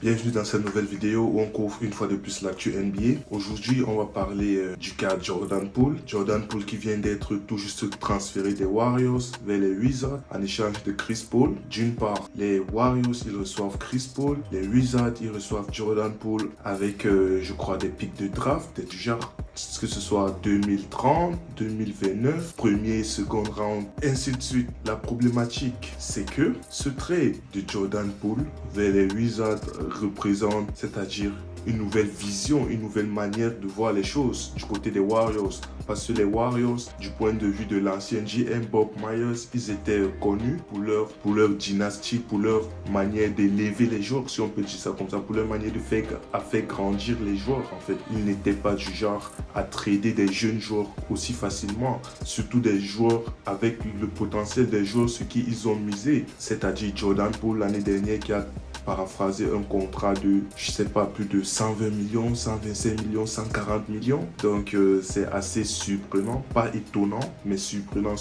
Bienvenue dans cette nouvelle vidéo où on couvre une fois de plus l'actu NBA. Aujourd'hui, on va parler du cas Jordan Poole. Jordan Poole qui vient d'être tout juste transféré des Warriors vers les Wizards en échange de Chris Paul. D'une part, les Warriors, ils reçoivent Chris Paul. Les Wizards, ils reçoivent Jordan Poole avec, je crois, des pics de draft, du genre que ce soit 2030, 2029, premier et second round, ainsi de suite. La problématique, c'est que ce trade de Jordan Poole vers les Wizards représente, c'est-à-dire une nouvelle vision, une nouvelle manière de voir les choses du côté des Warriors. Parce que les Warriors, du point de vue de l'ancien GM Bob Myers, ils étaient connus pour leur dynastie, pour leur manière d'élever les joueurs, si on peut dire ça comme ça, pour leur manière de faire grandir les joueurs. En fait, ils n'étaient pas du genre à trader des jeunes joueurs aussi facilement, surtout des joueurs avec le potentiel des joueurs sur qui ils ont misé, c'est-à-dire Jordan Poole l'année dernière qui a paraphraser un contrat de, je sais pas, plus de 120 millions, 125 millions, 140 millions. Donc, c'est assez surprenant, pas étonnant, mais surprenant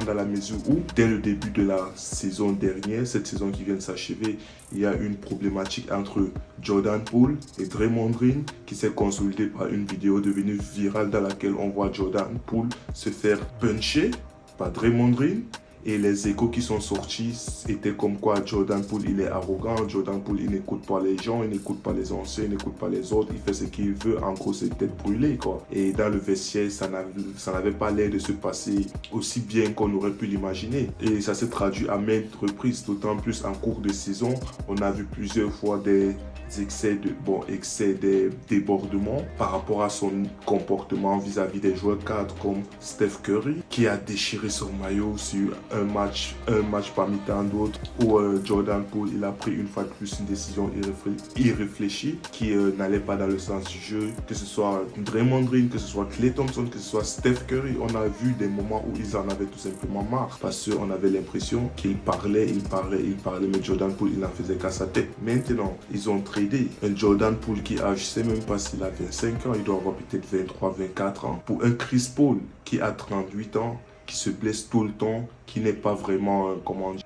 dans la mesure où, dès le début de la saison dernière, cette saison qui vient de s'achever, il y a une problématique entre Jordan Poole et Draymond Green qui s'est consolidée par une vidéo devenue virale dans laquelle on voit Jordan Poole se faire puncher par Draymond Green. Et les échos qui sont sortis étaient comme quoi Jordan Poole, il est arrogant, Jordan Poole, il n'écoute pas les gens, il n'écoute pas les anciens, il n'écoute pas les autres, il fait ce qu'il veut, en gros, c'est tête brûlée, quoi. Et dans le vestiaire, ça n'avait pas l'air de se passer aussi bien qu'on aurait pu l'imaginer. Et ça s'est traduit à maintes reprises, d'autant plus en cours de saison. On a vu plusieurs fois des excès des débordements par rapport à son comportement vis-à-vis des joueurs cadres comme Steph Curry, qui a déchiré son maillot sur un match parmi tant d'autres où Jordan Poole, il a pris une fois de plus une décision irréfléchie qui n'allait pas dans le sens du jeu, que ce soit Draymond Green, que ce soit Klay Thompson, que ce soit Steph Curry. On a vu des moments où ils en avaient tout simplement marre parce qu'on avait l'impression qu'il parlait, mais Jordan Poole, il n'en faisait qu'à sa tête. Maintenant, ils ont tradé un Jordan Poole qui a, je sais même pas s'il a 25 ans, il doit avoir peut-être 23, 24 ans, pour un Chris Paul qui a 38 ans, qui se blesse tout le temps, qui n'est pas vraiment,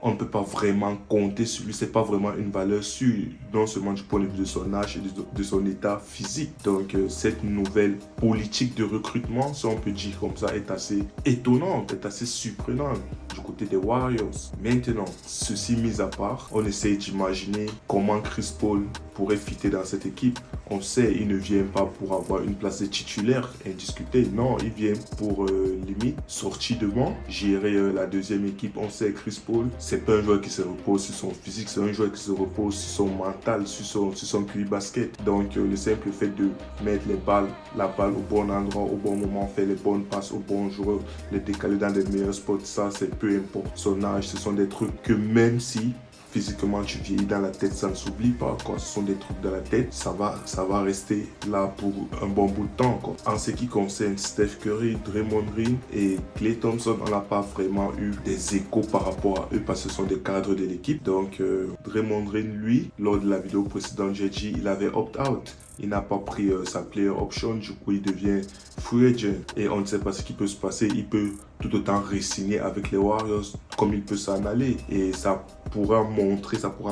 on ne peut pas vraiment compter sur lui, c'est pas vraiment une valeur sûre, non seulement du point de vue de son âge et de son état physique. Donc cette nouvelle politique de recrutement, si on peut dire comme ça, est assez étonnante, est assez surprenante du côté des Warriors. Maintenant, ceci mis à part, on essaie d'imaginer comment Chris Paul pourrait fitter dans cette équipe. On sait, il ne vient pas pour avoir une place de titulaire indiscutée. Non, il vient pour limite sortir de banc, gérer la deuxième équipe. On sait, Chris Paul, c'est pas un joueur qui se repose sur son physique, c'est un joueur qui se repose sur son mental, sur son QI basket. Donc le simple fait de mettre la balle au bon endroit, au bon moment, faire les bonnes passes au bon joueur, les décaler dans les meilleurs spots, ça c'est peu importe son âge. Ce sont des trucs que même si physiquement tu vieillis dans la tête, ça ne s'oublie pas, quoi. Ce sont des trucs dans la tête, ça va rester là pour un bon bout de temps, quoi. En ce qui concerne Steph Curry, Draymond Green et Klay Thompson, on n'a pas vraiment eu des échos par rapport à eux parce que ce sont des cadres de l'équipe. Donc Draymond Green, lui, lors de la vidéo précédente, j'ai dit il avait opt-out. Il n'a pas pris sa player option, du coup il devient free agent. Et on ne sait pas ce qui peut se passer. Il peut tout autant re-signer avec les Warriors comme il peut s'en aller. Et ça pourra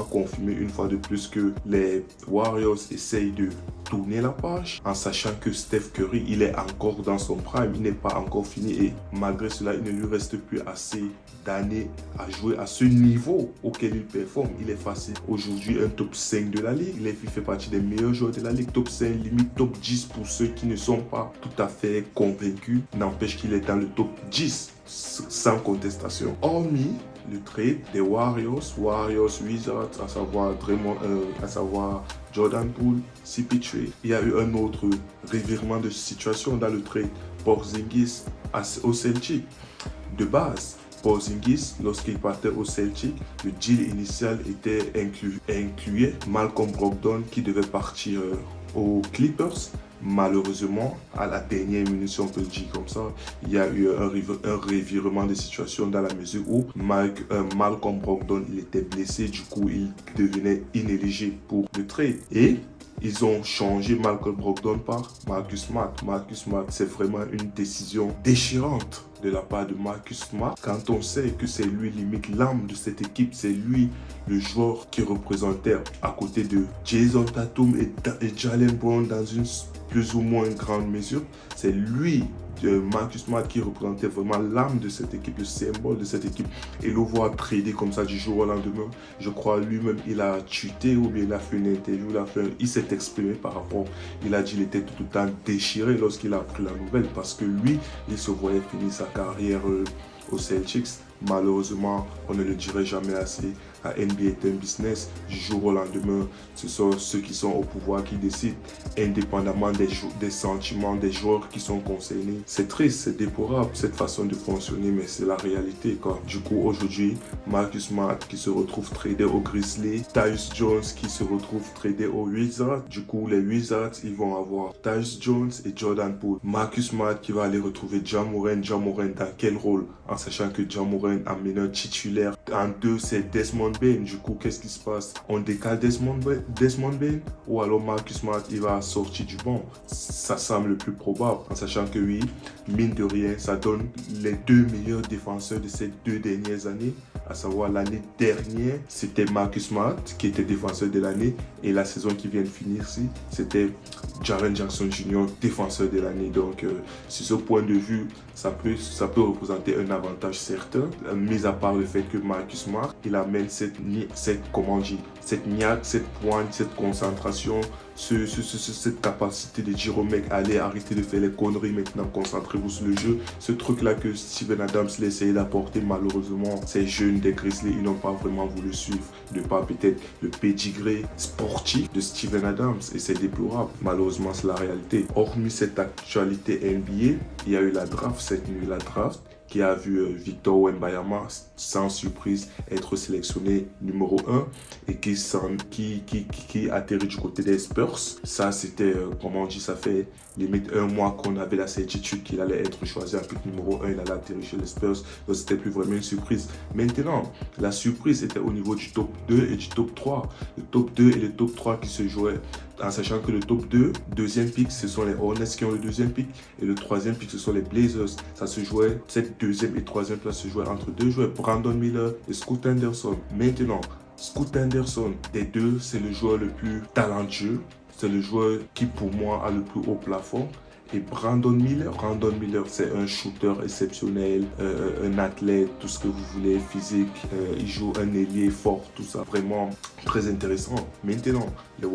confirmer une fois de plus que les Warriors essayent de tourner la page en sachant que Steph Curry, il est encore dans son prime, il n'est pas encore fini et malgré cela, il ne lui reste plus assez d'années à jouer à ce niveau auquel il performe. Il est facile aujourd'hui un top 5 de la ligue, il fait partie des meilleurs joueurs de la ligue, top 5, limite top 10 pour ceux qui ne sont pas tout à fait convaincus, n'empêche qu'il est dans le top 10 sans contestation. Hormis le trade des Warriors Wizards, à savoir Jordan Poole, CP3. Il y a eu un autre revirement de situation dans le trade Porzingis au Celtic. De base, Porzingis, lorsqu'il partait au Celtic, le deal initial incluait Malcolm Brogdon qui devait partir aux Clippers. Malheureusement, à la dernière minute, si on peut le dire comme ça, il y a eu un revirement de situation dans la mesure où Malcolm Brogdon, il était blessé, du coup, il devenait inéligible pour le trade. Et Ils ont changé Malcolm Brogdon par Marcus Smart. Marcus Smart, c'est vraiment une décision déchirante de la part de Marcus Smart. Quand on sait que c'est lui limite l'âme de cette équipe, c'est lui le joueur qui représentait à côté de Jason Tatum et Jaylen Brown dans une plus ou moins grande mesure. C'est lui, Marcus Smart, qui représentait vraiment l'âme de cette équipe, le symbole de cette équipe. Et le voir trader comme ça du jour au lendemain, je crois lui-même, il a tweeté ou bien il a fait une interview, il s'est exprimé par rapport, il a dit qu'il était tout le temps déchiré lorsqu'il a appris la nouvelle parce que lui, il se voyait finir sa carrière aux Celtics. Malheureusement, on ne le dirait jamais assez. La NBA est un business. Du jour au lendemain, ce sont ceux qui sont au pouvoir qui décident, indépendamment des sentiments des joueurs qui sont concernés. C'est triste, c'est déplorable cette façon de fonctionner, mais c'est la réalité, quoi. Du coup, aujourd'hui, Marcus Smart qui se retrouve tradé aux Grizzlies, Tyus Jones qui se retrouve tradé aux Wizards. Du coup, les Wizards, ils vont avoir Tyus Jones et Jordan Poole. Marcus Smart qui va aller retrouver Ja Morant. Ja Morant dans quel rôle? En sachant que Ja Morant a meneur titulaire. En deux, c'est Desmond Bane. Du coup, qu'est-ce qui se passe? On décale Desmond Bane ou alors Marcus Smart, il va sortir du banc. Ça semble le plus probable. En sachant que oui, mine de rien, ça donne les deux meilleurs défenseurs de ces 2 dernières années. À savoir l'année dernière, c'était Marcus Smart qui était défenseur de l'année. Et la saison qui vient de finir ici, c'était Jaren Jackson Jr., défenseur de l'année. Donc, sur ce point de vue, ça peut représenter un avantage certain, mis à part le fait que Marcus Smart, il amène cette niaque, cette pointe, cette concentration, cette capacité de dire au mec, allez, arrêtez de faire les conneries maintenant, concentrez-vous sur le jeu. Ce truc-là que Steven Adams l'a essayé d'apporter, malheureusement, ces jeunes des Grizzlies, ils n'ont pas vraiment voulu suivre, de par peut-être le pédigré sportif de Steven Adams, et c'est déplorable. Malheureusement, c'est la réalité. Hormis cette actualité NBA, il y a eu la draft cette nuit, qui a vu Victor Wembanyama, sans surprise, être sélectionné numéro 1 et qui atterrit du côté des Spurs. Ça, c'était, comment on dit, ça fait limite un mois qu'on avait la certitude qu'il allait être choisi en pick numéro 1, il allait atterrir chez les Spurs. Donc, c'était plus vraiment une surprise. Maintenant, la surprise était au niveau du top 2 et du top 3. Le top 2 et le top 3 qui se jouaient, en sachant que le top 2, deuxième pick, ce sont les Hornets qui ont le deuxième pick, et le troisième pick, ce sont les Blazers. Ça se jouait, cette deuxième et troisième place se jouait entre deux joueurs, Brandon Miller et Scoot Henderson. Maintenant, Scoot Henderson, des deux, c'est le joueur le plus talentueux, c'est le joueur qui pour moi a le plus haut plafond. Et Brandon Miller, c'est un shooter exceptionnel, un athlète, tout ce que vous voulez, physique, il joue un ailier fort, tout ça, vraiment très intéressant. Maintenant, les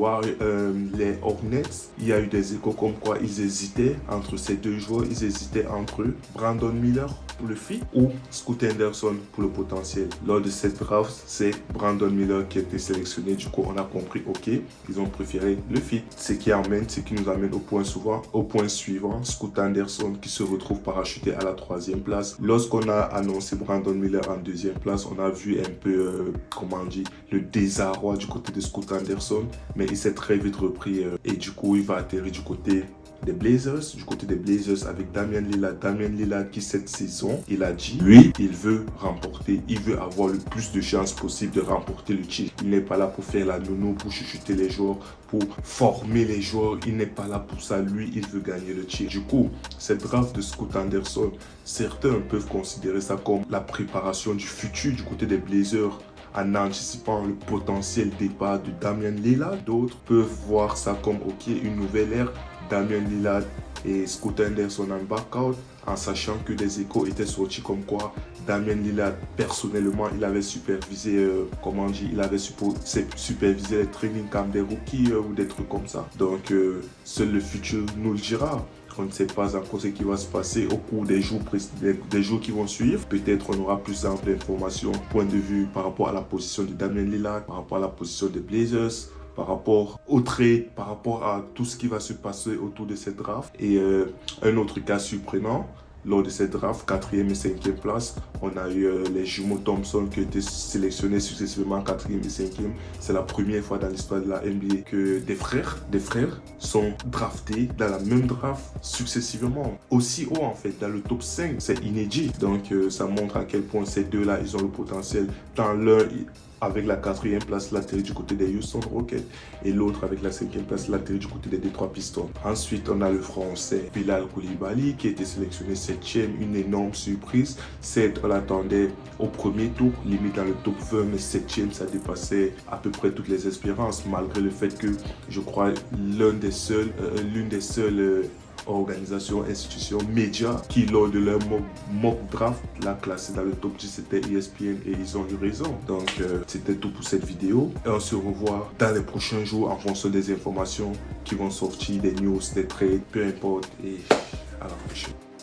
Hornets, il y a eu des échos comme quoi ils hésitaient entre ces deux joueurs, ils hésitaient entre Brandon Miller pour le fit ou Scoot Henderson pour le potentiel. Lors de cette draft, c'est Brandon Miller qui a été sélectionné, du coup on a compris, ok, ils ont préféré le fit. Ce qui nous amène au point suivant, Scoot Henderson qui se retrouve parachuté à la 3e place. Lorsqu'on a annoncé Brandon Miller en 2e place, on a vu un peu, le désarroi du côté de Scoot Henderson, mais il s'est très vite repris et du coup il va atterrir du côté des Blazers, avec Damian Lillard. Damian Lillard qui cette saison, il a dit, lui, il veut avoir le plus de chances possible de remporter le titre. Il n'est pas là pour faire la nounou, pour chuchoter les joueurs, pour former les joueurs. Il n'est pas là pour ça. Lui, il veut gagner le titre. Du coup, cette draft de Scoot Henderson, certains peuvent considérer ça comme la préparation du futur du côté des Blazers, en anticipant le potentiel départ de Damian Lillard. D'autres peuvent voir ça comme, ok, une nouvelle ère, Damian Lillard et Scoot Henderson en back-out, en sachant que des échos étaient sortis comme quoi Damian Lillard, personnellement, il avait supervisé, supervisé les training camps des rookies ou des trucs comme ça. Donc, seul le futur nous le dira. On ne sait pas encore ce qui va se passer au cours des jours qui vont suivre. Peut-être on aura plus d'informations, point de vue par rapport à la position de Damian Lillard, par rapport à la position des Blazers, par rapport au trade, par rapport à tout ce qui va se passer autour de cette draft. Et un autre cas surprenant, lors de cette draft, 4e et 5e place, on a eu les jumeaux Thompson qui ont été sélectionnés successivement 4e et 5e. C'est la première fois dans l'histoire de la NBA que des frères sont draftés dans la même draft successivement. Aussi haut en fait, dans le top 5, c'est inédit. Donc ça montre à quel point ces deux-là, ils ont le potentiel. Dans l'un, avec la 4e place, l'atterrit du côté des Houston Rockets. Et l'autre avec la 5e place, l'atterrit du côté des Detroit Pistons. Ensuite, on a le français Bilal Koulibaly qui a été sélectionné 7e, une énorme surprise. Certes, on l'attendait au premier tour, limite dans le top 20, mais 7e, ça dépassait à peu près toutes les espérances, malgré le fait que je crois l'une des seules organisation, institution, médias qui lors de leur mock draft l'a classé dans le top 10, c'était ESPN et ils ont eu raison. Donc c'était tout pour cette vidéo et on se revoit dans les prochains jours en fonction des informations qui vont sortir, des news, des trades, peu importe, et à la prochaine.